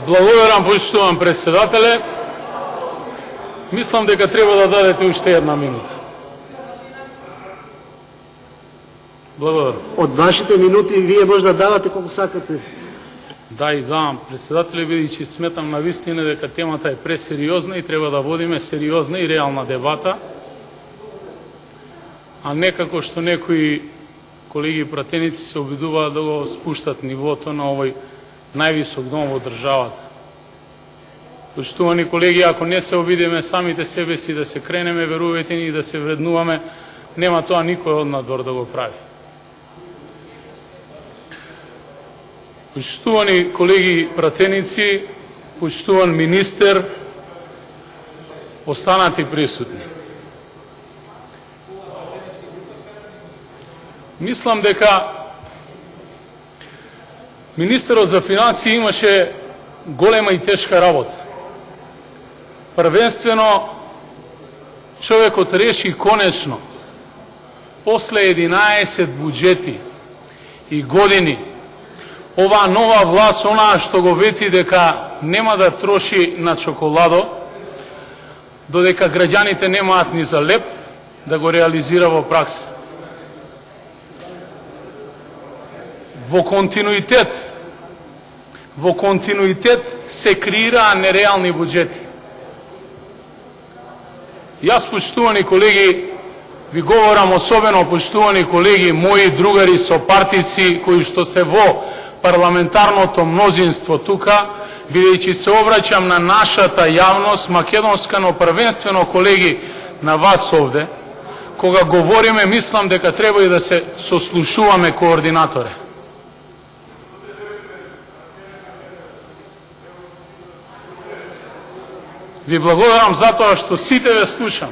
Благодарам, почитуван председателе. Мислам дека треба да дадете уште една минута. Благодарам. Од вашите минути вие може да давате колку сакате. Да, и давам, председателе, бидејќи сметам на вистина дека темата е пресериозна и треба да водиме сериозна и реална дебата, а не како што некои колеги пратеници се обидуваат да го спуштат нивото на овој највисок дом во државата. Почитувани колеги, ако не се обидеме самите себе си да се кренеме, верувајте ни, и да се вреднуваме, нема тоа никој од надвор да го прави. Почитувани колеги пратеници, почитуван министер, останати присутни. Мислам дека министерот за финансии имаше голема и тешка работа. Првенствено, човекот реши конечно, после 11 буџети и години, оваа нова власт, онаа што го вети дека нема да троши на чоколадо, додека граѓаните немаат ни за леп, да го реализира во пракса. Во континуитет се креираа нереални буџети. Јас, почитувани колеги, ви говорам особено, почитувани колеги, мои другари сопартици, кои што се во парламентарното мнозинство тука, бидејќи се обраќам на нашата јавност македонска, но првенствено колеги на вас овде, кога говориме, мислам дека треба и да се сослушуваме координаторе. Ви благодарам за тоа што сите ве слушам.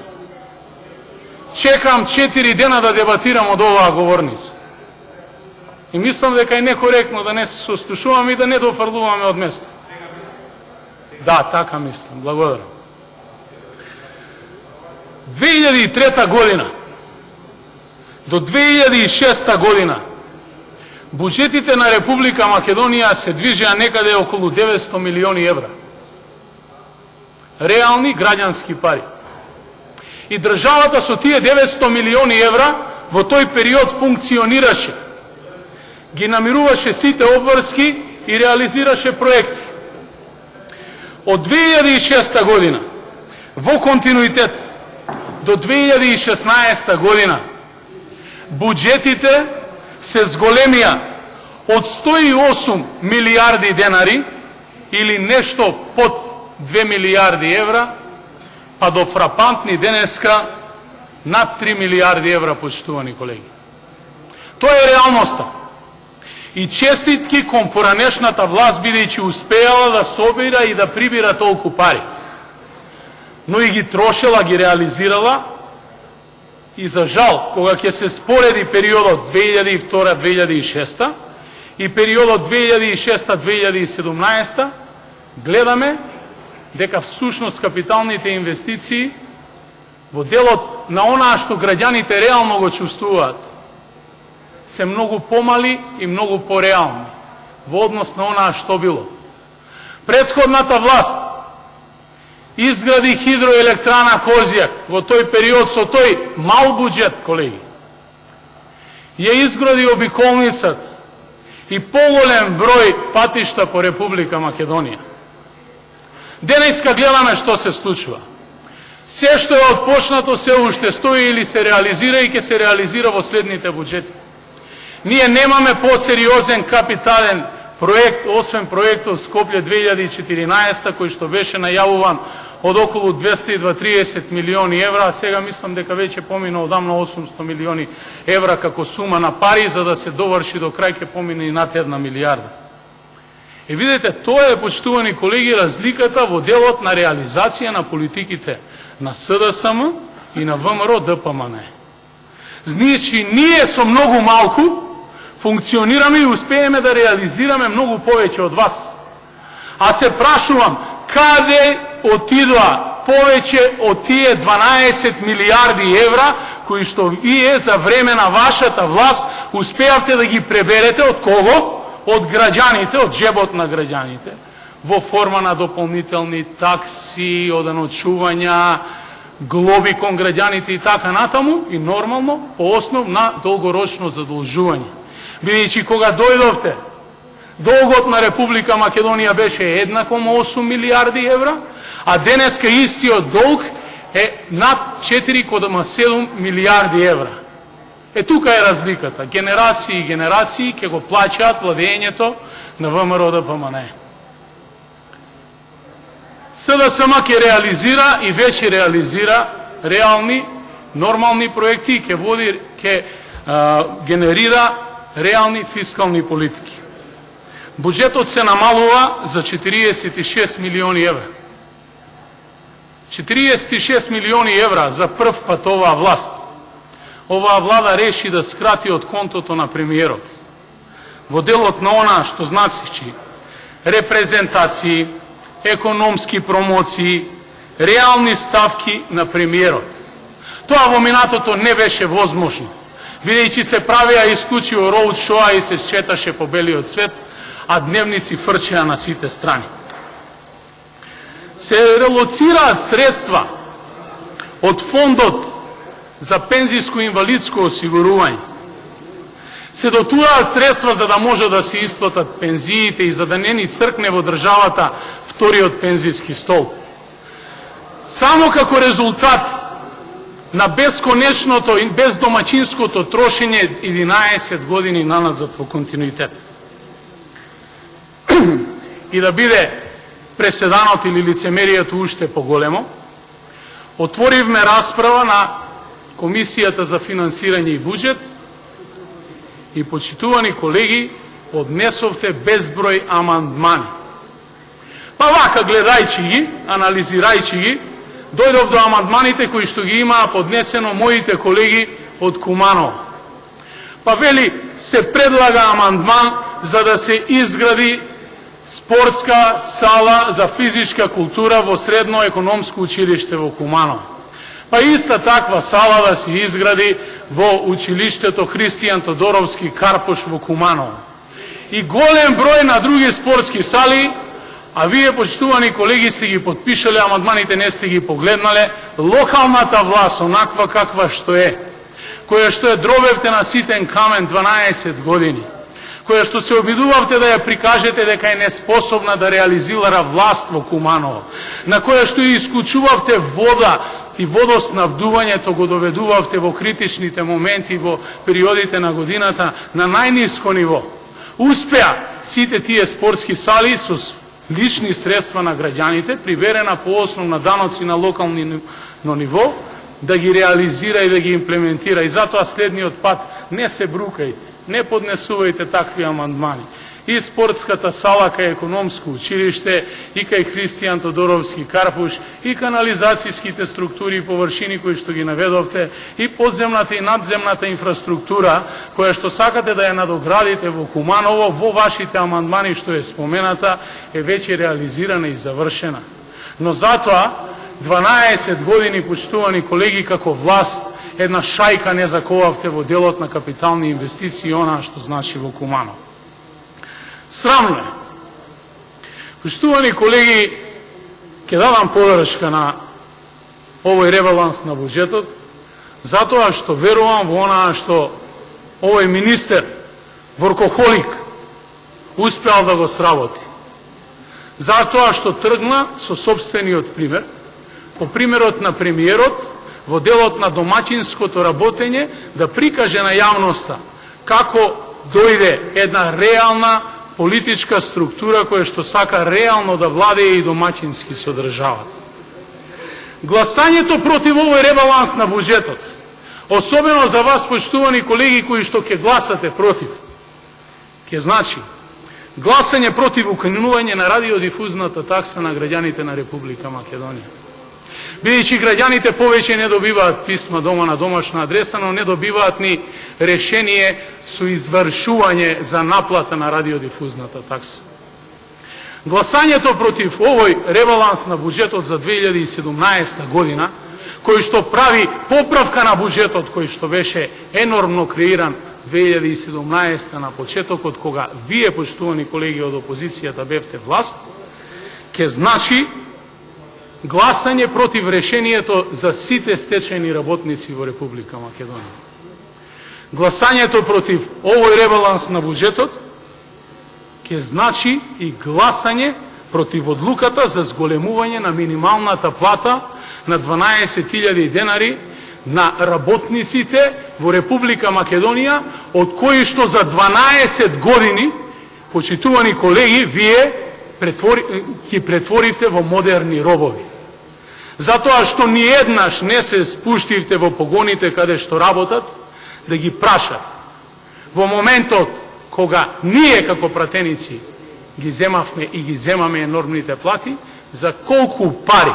Чекам 4 дена да дебатирам од оваа говорница. И мислам дека е некоректно да не се сослушуваме и да не дофрлуваме од место. Да, така мислам. Благодарам. 2003 година до 2006 година буџетите на Република Македонија се движеа некаде околу 900 милиони евра. Реални граѓански пари. И државата со тие 900 милиони евра во тој период функционираше. Ги намируваше сите обврски и реализираше проекти. Од 2006 година во континуитет до 2016 година буџетите се зголемија од 108 милиарди денари или нешто под 2 милиарди евра, па до фрапантни денеска над 3 милиарди евра, почитувани колеги. Тоа е реалноста. И честитки кон поранешната власт, бидејќи успеала да собира и да прибира толку пари. Но и ги трошела, ги реализирала, и за жал, кога ќе се спореди периодот 2002-2006 и периодот 2006-2017, гледаме дека всушност капиталните инвестиции во делот на онаа што граѓаните реално го чувствуваат се многу помали и многу пореални во однос на онаа што било. Претходната власт изгради хидроелектрана Козјак во тој период со тој мал буџет, колеги. Ја изгради обиколницата и поголем број патишта по Република Македонија. Денеска гледаме што се случува. Се што е отпочнато се уште стои или се реализира и ќе се реализира во следните буџети. Ние немаме посериозен капитален проект, освен проектот Скопје 2014, кој што беше најавуван од околу 230 милиони евра, а сега мислам дека веќе помина одамна 800 милиони евра како сума на пари, за да се доврши до крај ќе помине и над 1 милиарда. И видите, тоа е, почитувани колеги, разликата во делот на реализација на политиките на СДСМ и на ВМРО ДПМН. Значи, ние со многу малку функционираме и успееме да реализираме многу повеќе од вас. А се прашувам, каде отидоа повеќе од тие 12 милиарди евра, кои што вие за време на вашата власт успеавте да ги преберете од кого? Од граѓаните, од джебот на граѓаните. во форма на дополнителни такси, оденочувања, глоби кон граѓаните и така натаму, и нормално по основ на долгорочно задолжување. Бидејќи кога дојдовте, долгот на Република Македонија беше 1,8 милиарди евра, а денеска истиот долг е над 4,7 милиарди евра. Тука е разликата. Генерации и генерации ќе го плаќаат владењето на ВМРО ДПМНЕ. СДСМ ќе реализира и веќе реализира реални, нормални проекти и ќе генерира реални фискални политики. Буџетот се намалува за 46 милиони евра. 46 милиони евра за прв пат оваа власт. Оваа влада реши да скрати од контото на премиерот. Во делот на она што значи репрезентации, економски промоции, реални ставки на премиерот. Тоа во минатото не беше возможно, бидејќи се правеа исклучиво роуд шоа и се шеташе по белиот свет, а дневници фрчеа на сите страни. Се релоцираат средства од фондот за пензиско-инвалидско осигурување. Се дотураат средства за да може да се исплатат пензиите и за да не ни цркне во државата вториот пензиски стол. Само како резултат на бесконечното и бездомачинското трошење 11 години наназад во континуитет. И да биде преседанот или лицемеријето уште поголемо, отворивме расправа на Комисијата за финансирање и буџет и, почитувани колеги, поднесовте безброј амандмани. Па вака, гледајќи ги, анализирајќи ги, дојдов до амандманите кои што ги имаа поднесено моите колеги од Куманово. Па вели, се предлага амандман за да се изгради спортска сала за физичка култура во Средно економско училиште во Куманово. Па иста таква сала да се изгради во училиштето Христијан Тодоровски Карпош во Куманово. И голем број на други спортски сали, а вие, почитувани колеги, сте ги подпишале амандманите, не сте ги погледнале. Локалната власт, онаква каква што е, која што е дробевте на ситен камен 12 години, која што се обидувавте да ја прикажете дека е неспособна да реализира власт во Куманово, на која што ја исклучувавте вода и водоснабдувањето го доведувавте во критичните моменти во периодите на годината на најниско ниво. Успеа сите тие спортски сали со лични средства на граѓаните, приверена по основ на даноци на локално ниво, да ги реализира и да ги имплементира. И затоа следниот пат не се брукајте, не поднесувајте такви амандмани. И спортската сала кај економско училиште, и кај Христијан Тодоровски Карпуш, и канализацијските структури и површини кои што ги наведовте, и подземната и надземната инфраструктура, која што сакате да ја надоградите во Куманово, во вашите амандмани што е спомената, е веќе реализирана и завршена. Но затоа, 12 години, почитувани колеги, како власт, една шајка не заковавте во делот на капитални инвестиции и она што значи во Куманово. Срамно е. Почитувани колеги, ќе дадам подршка на овој ребаланс на буџетот, затоа што верувам во она што овој министер, воркохолик, успеал да го сработи. Затоа што тргна со собствениот пример, по примерот на премиерот, во делот на домаќинското работење, да прикаже на јавноста како дојде една реална политичка структура која што сака реално да владее и домаќински со државата. Гласањето против овој ребаланс на буџетот, особено за вас, почитувани колеги, кои што ќе гласате против, ќе значи гласање против укинување на радиодифузната такса на граѓаните на Република Македонија. Бидејќи граѓаните повеќе не добиваат писма дома на домашна адреса, но не добиваат ни решение со извршување за наплата на радиодифузната такса. Гласањето против овој ребаланс на буџетот за 2017 година, кој што прави поправка на буџетот кој што беше енормно креиран 2017 на почетокот, кога вие, почитувани колеги од опозицијата, бевте власт, ке значи гласање против решението за сите стечајни работници во Република Македонија. Гласањето против овој ребаланс на буџетот ке значи и гласање против одлуката за зголемување на минималната плата на 12.000 денари на работниците во Република Македонија, од кои што за 12 години, почитувани колеги, вие ги претворивте во модерни робови. Затоа што ни еднаш не се спуштивте во погоните каде што работат, да ги прашат. Во моментот кога ние како пратеници ги земавме и ги земаме енормните плати, за колку пари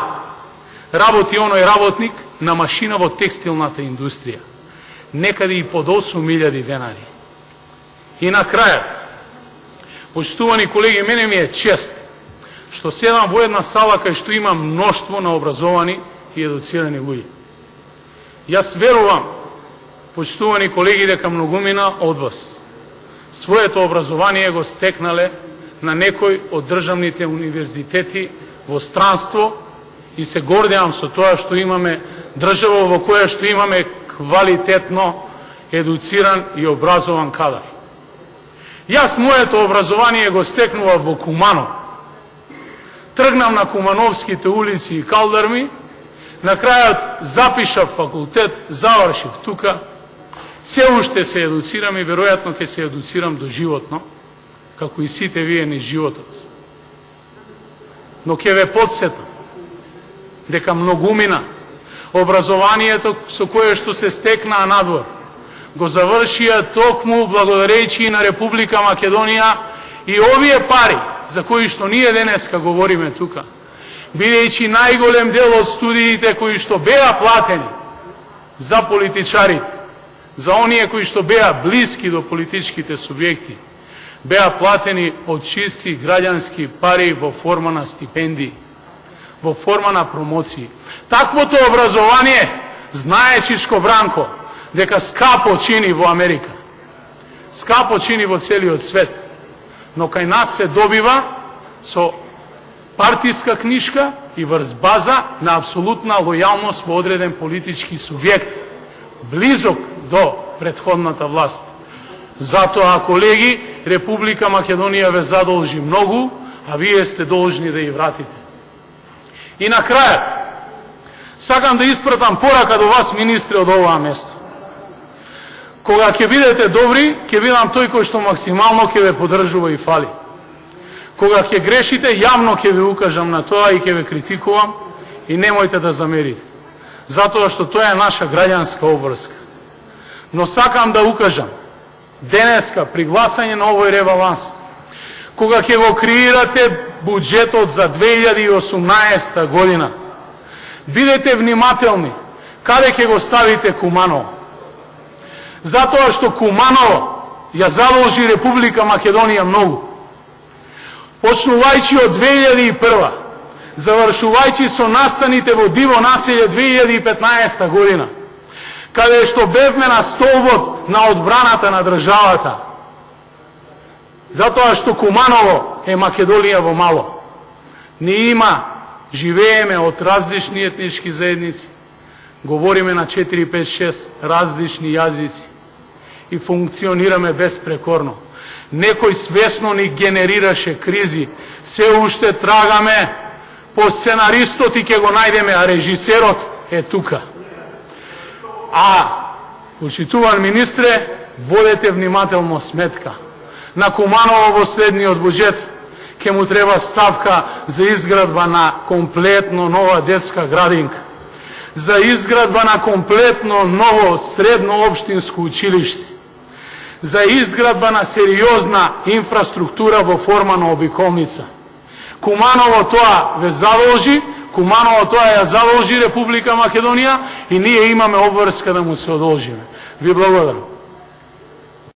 работи оној работник на машина во текстилната индустрија? Некаде и под 8.000 денари. И на крајот, почитувани колеги, мене ми е чест што седам во една сала кај што има мноштво на образовани и едуцирани луѓе. Јас верувам, почитувани колеги, дека многумина од вас своето образование го стекнале на некој од државните универзитети во странство и се гордеам со тоа што имаме држава во која што имаме квалитетно едуциран и образован кадар. Јас моето образование го стекнував во Куманово. Тргнав на Кумановските улици и калдарми, на крајот запишав факултет, завршив тука, се уште се едуцирам и веројатно ќе се едуцирам до животно, како и сите вие низ животот. Но ќе ве подсетам дека многумина образованието со кое што се стекнаа надвор го завршија токму благодарејќи на Република Македонија и овие пари за кои што ние денеска говориме тука, бидејќи најголем дел од студиите кои што беа платени за политичарите, за оние кои што беа блиски до политичките субјекти, беа платени од чисти граѓански пари во форма на стипендии, во форма на промоции. Таквото образование, знае Чичко Бранко, дека скапо чини во Америка, скапо чини во целиот свет, но кај нас се добива со партиска книжка и врз база на апсолутна лојалност во одреден политички субјект, близок до претходната власт. Затоа, колеги, Република Македонија ве задолжи многу, а вие сте должни да ја вратите. И на крајот, сакам да испратам порака до вас, министри, од оваа место. Кога ќе бидете добри, ќе бидам тој кој што максимално ќе ве поддржува и фали. Кога ќе грешите, јавно ќе ве укажам на тоа и ќе ве критикувам и немојте да замерите. Затоа што тоа е наша граѓанска обврска. Но сакам да укажам, денеска при гласање на овој ребаланс, кога ќе го креирате буџетот за 2018 година, бидете внимателни каде ќе го ставите Куманово. Затоа што Куманово ја задолжи Република Македонија многу. Почнувајќи од 2001, завршувајќи со настаните во Диво населје 2015 година, каде што бевме на столбот на одбраната на државата. Затоа што Куманово е Македонија во мало. Ние живееме од различни етнички заедници, говориме на 4, 5, 6 различни јазици и функционираме безпрекорно. Некој свесно ни генерираше кризи, се уште трагаме по сценаристот и ќе го најдеме, а режисерот е тука. А, почитуван министре, водете внимателно сметка. На Куманово во следниот буџет ќе му треба ставка за изградба на комплетно нова детска градинка, за изградба на комплетно ново средно општинско училиште, за изградба на сериозна инфраструктура во форма на обиколница. Куманово тоа ве задолжи, Куманово тоа ја задолжи Република Македонија и ние имаме обврска да му се одолжиме. Ви благодарам.